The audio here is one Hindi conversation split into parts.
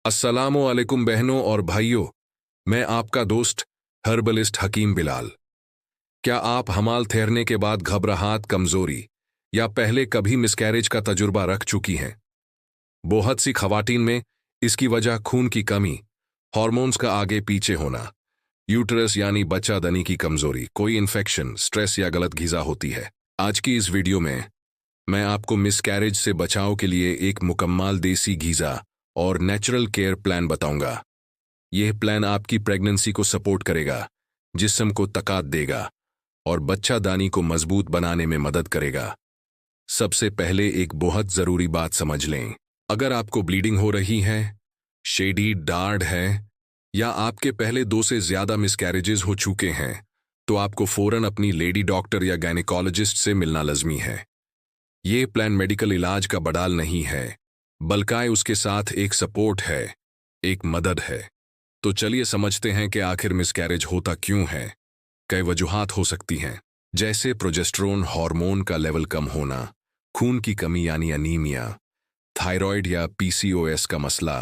अस्सलामु अलैकुम बहनों और भाइयों। मैं आपका दोस्त हर्बलिस्ट हकीम बिलाल। क्या आप हमाल ठहरने के बाद घबराहट, कमजोरी या पहले कभी मिसकैरेज का तजुर्बा रख चुकी हैं? बहुत सी खवातीन में इसकी वजह खून की कमी, हार्मोन्स का आगे पीछे होना, यूटरस यानी बच्चादनी की कमजोरी, कोई इन्फेक्शन, स्ट्रेस या गलत ग़िज़ा होती है। आज की इस वीडियो में मैं आपको मिसकैरेज से बचाव के लिए एक मुकम्मल देसी ग़िज़ा और नेचुरल केयर प्लान बताऊंगा। यह प्लान आपकी प्रेगनेंसी को सपोर्ट करेगा, जिस्म को ताकत देगा और बच्चादानी को मजबूत बनाने में मदद करेगा। सबसे पहले एक बहुत ज़रूरी बात समझ लें। अगर आपको ब्लीडिंग हो रही है, शेडी डार्ड है या आपके पहले 2 से ज़्यादा मिसकैरेजेस हो चुके हैं, तो आपको फ़ौरन अपनी लेडी डॉक्टर या गायनेकोलॉजिस्ट से मिलना लाज़मी है। ये प्लान मेडिकल इलाज का बडाल नहीं है, बल्कि उसके साथ एक सपोर्ट है, एक मदद है। तो चलिए समझते हैं कि आखिर मिसकैरेज होता क्यों है। कई वजूहात हो सकती हैं, जैसे प्रोजेस्टेरोन हार्मोन का लेवल कम होना, खून की कमी यानी अनीमिया, थायराइड या पीसीओएस का मसला,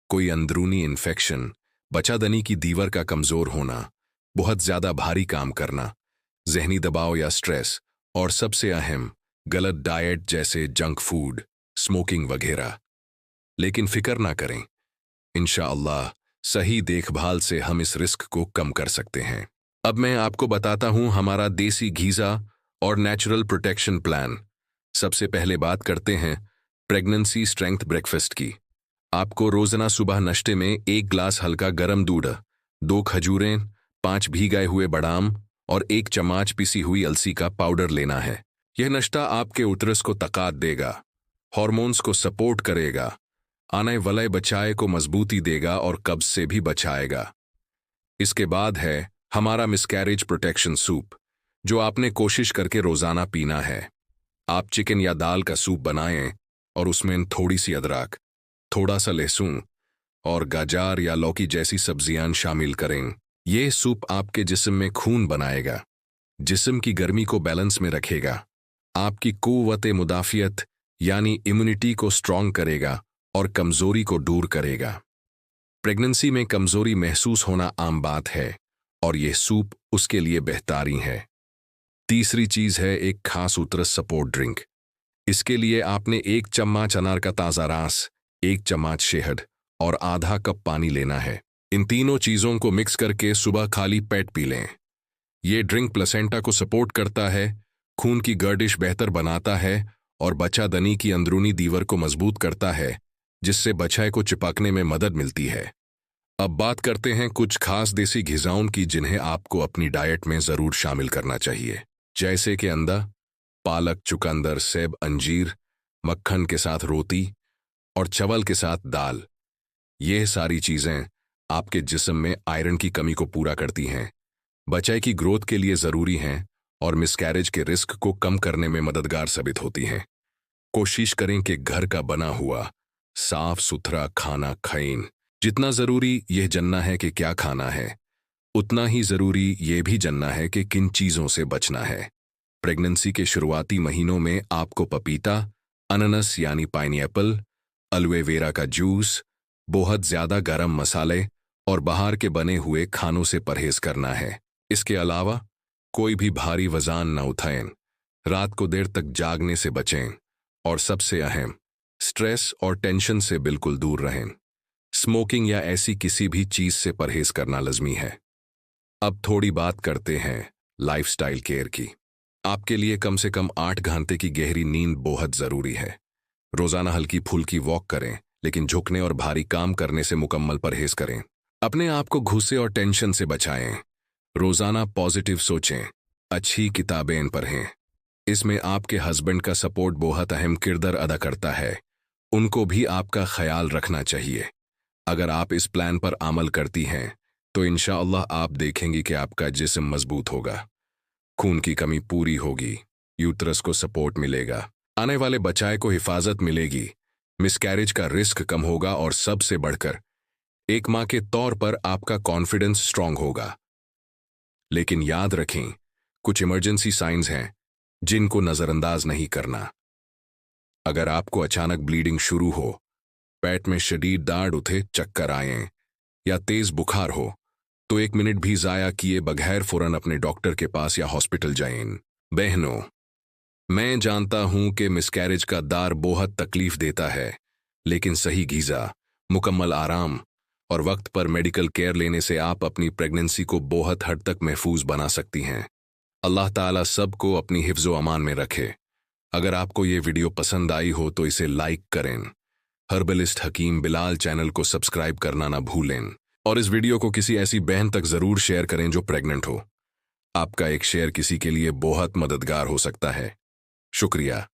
कोई अंदरूनी इन्फेक्शन, बच्चादनी की दीवार का कमज़ोर होना, बहुत ज़्यादा भारी काम करना, जहनी दबाव या स्ट्रेस, और सबसे अहम गलत डाइट जैसे जंक फूड, स्मोकिंग वगैरह। लेकिन फिक्र ना करें, इंशाअल्लाह सही देखभाल से हम इस रिस्क को कम कर सकते हैं। अब मैं आपको बताता हूं हमारा देसी ग़िज़ा और नेचुरल प्रोटेक्शन प्लान। सबसे पहले बात करते हैं प्रेगनेंसी स्ट्रेंथ ब्रेकफास्ट की। आपको रोज़ाना सुबह नाश्ते में 1 गिलास हल्का गर्म दूध, 2 खजूरें, 5 भीगाए हुए बादाम और 1 चम्मच पिसी हुई अलसी का पाउडर लेना है। यह नाश्ता आपके उतरस को ताकत देगा, हार्मोन्स को सपोर्ट करेगा, आने वाले बच्चे को मजबूती देगा और कब्ज से भी बचाएगा। इसके बाद है हमारा मिसकैरेज प्रोटेक्शन सूप, जो आपने कोशिश करके रोज़ाना पीना है। आप चिकन या दाल का सूप बनाएं और उसमें थोड़ी सी अदरक, थोड़ा सा लहसुन और गाजर या लौकी जैसी सब्जियां शामिल करें। यह सूप आपके जिस्म में खून बनाएगा, जिस्म की गर्मी को बैलेंस में रखेगा, आपकी कुव्वत मुदाफ़ियत यानी इम्यूनिटी को स्ट्रॉन्ग करेगा और कमजोरी को दूर करेगा। प्रेगनेंसी में कमजोरी महसूस होना आम बात है और यह सूप उसके लिए बेहतरीन है। तीसरी चीज है एक खास उतरस सपोर्ट ड्रिंक। इसके लिए आपने 1 चम्मच अनार का ताज़ा रस, 1 चम्मच शहद और आधा कप पानी लेना है। इन तीनों चीज़ों को मिक्स करके सुबह खाली पेट पी लें। यह ड्रिंक प्लेसेंटा को सपोर्ट करता है, खून की गर्दिश बेहतर बनाता है और बच्चादनी की अंदरूनी दीवार को मजबूत करता है, जिससे बच्चे को चिपकने में मदद मिलती है। अब बात करते हैं कुछ खास देसी ग़िज़ाओं की, जिन्हें आपको अपनी डाइट में ज़रूर शामिल करना चाहिए, जैसे कि अंडा, पालक, चुकंदर, सेब, अंजीर, मक्खन के साथ रोटी और चावल के साथ दाल। यह सारी चीज़ें आपके जिस्म में आयरन की कमी को पूरा करती हैं, बच्चे की ग्रोथ के लिए ज़रूरी हैं और मिसकैरेज के रिस्क को कम करने में मददगार साबित होती हैं। कोशिश करें कि घर का बना हुआ साफ सुथरा खाना खाएं। जितना ज़रूरी यह जानना है कि क्या खाना है, उतना ही ज़रूरी यह भी जानना है कि किन चीज़ों से बचना है। प्रेगनेंसी के शुरुआती महीनों में आपको पपीता, अनानास यानी पाइनएप्पल, एलोवेरा का जूस, बहुत ज़्यादा गरम मसाले और बाहर के बने हुए खानों से परहेज करना है। इसके अलावा कोई भी भारी वज़न न उठाएं, रात को देर तक जागने से बचें और सबसे अहम, स्ट्रेस और टेंशन से बिल्कुल दूर रहें। स्मोकिंग या ऐसी किसी भी चीज़ से परहेज करना लाज़मी है। अब थोड़ी बात करते हैं लाइफस्टाइल केयर की। आपके लिए कम से कम 8 घंटे की गहरी नींद बहुत ज़रूरी है। रोज़ाना हल्की फुल्की वॉक करें, लेकिन झुकने और भारी काम करने से मुकम्मल परहेज करें। अपने आप को गुस्से और टेंशन से बचाएं। रोज़ाना पॉजिटिव सोचें, अच्छी किताबें पढ़ें। इसमें आपके हस्बैंड का सपोर्ट बहुत अहम किरदार अदा करता है, उनको भी आपका ख्याल रखना चाहिए। अगर आप इस प्लान पर अमल करती हैं, तो इंशाअल्लाह आप देखेंगी कि आपका जिस्म मजबूत होगा, खून की कमी पूरी होगी, यूट्रस को सपोर्ट मिलेगा, आने वाले बच्चे को हिफाजत मिलेगी, मिसकैरेज का रिस्क कम होगा और सबसे बढ़कर एक माँ के तौर पर आपका कॉन्फिडेंस स्ट्रांग होगा। लेकिन याद रखें, कुछ इमरजेंसी साइंस हैं जिनको नज़रअंदाज नहीं करना। अगर आपको अचानक ब्लीडिंग शुरू हो, पेट में शदीद दर्द उठे, चक्कर आए या तेज बुखार हो तो 1 मिनट भी जाया किए बगैर फौरन अपने डॉक्टर के पास या हॉस्पिटल जाएं। बहनों, मैं जानता हूं कि मिसकैरेज का दर्द बहुत तकलीफ देता है, लेकिन सही ग़िज़ा, मुकम्मल आराम और वक्त पर मेडिकल केयर लेने से आप अपनी प्रेगनेंसी को बहुत हद तक महफूज बना सकती हैं। अल्लाह ताला सबको अपनी हिफ्ज़ व अमान में रखे। अगर आपको ये वीडियो पसंद आई हो तो इसे लाइक करें। हर्बलिस्ट हकीम बिलाल चैनल को सब्सक्राइब करना ना भूलें और इस वीडियो को किसी ऐसी बहन तक ज़रूर शेयर करें जो प्रेग्नेंट हो। आपका एक शेयर किसी के लिए बहुत मददगार हो सकता है। शुक्रिया।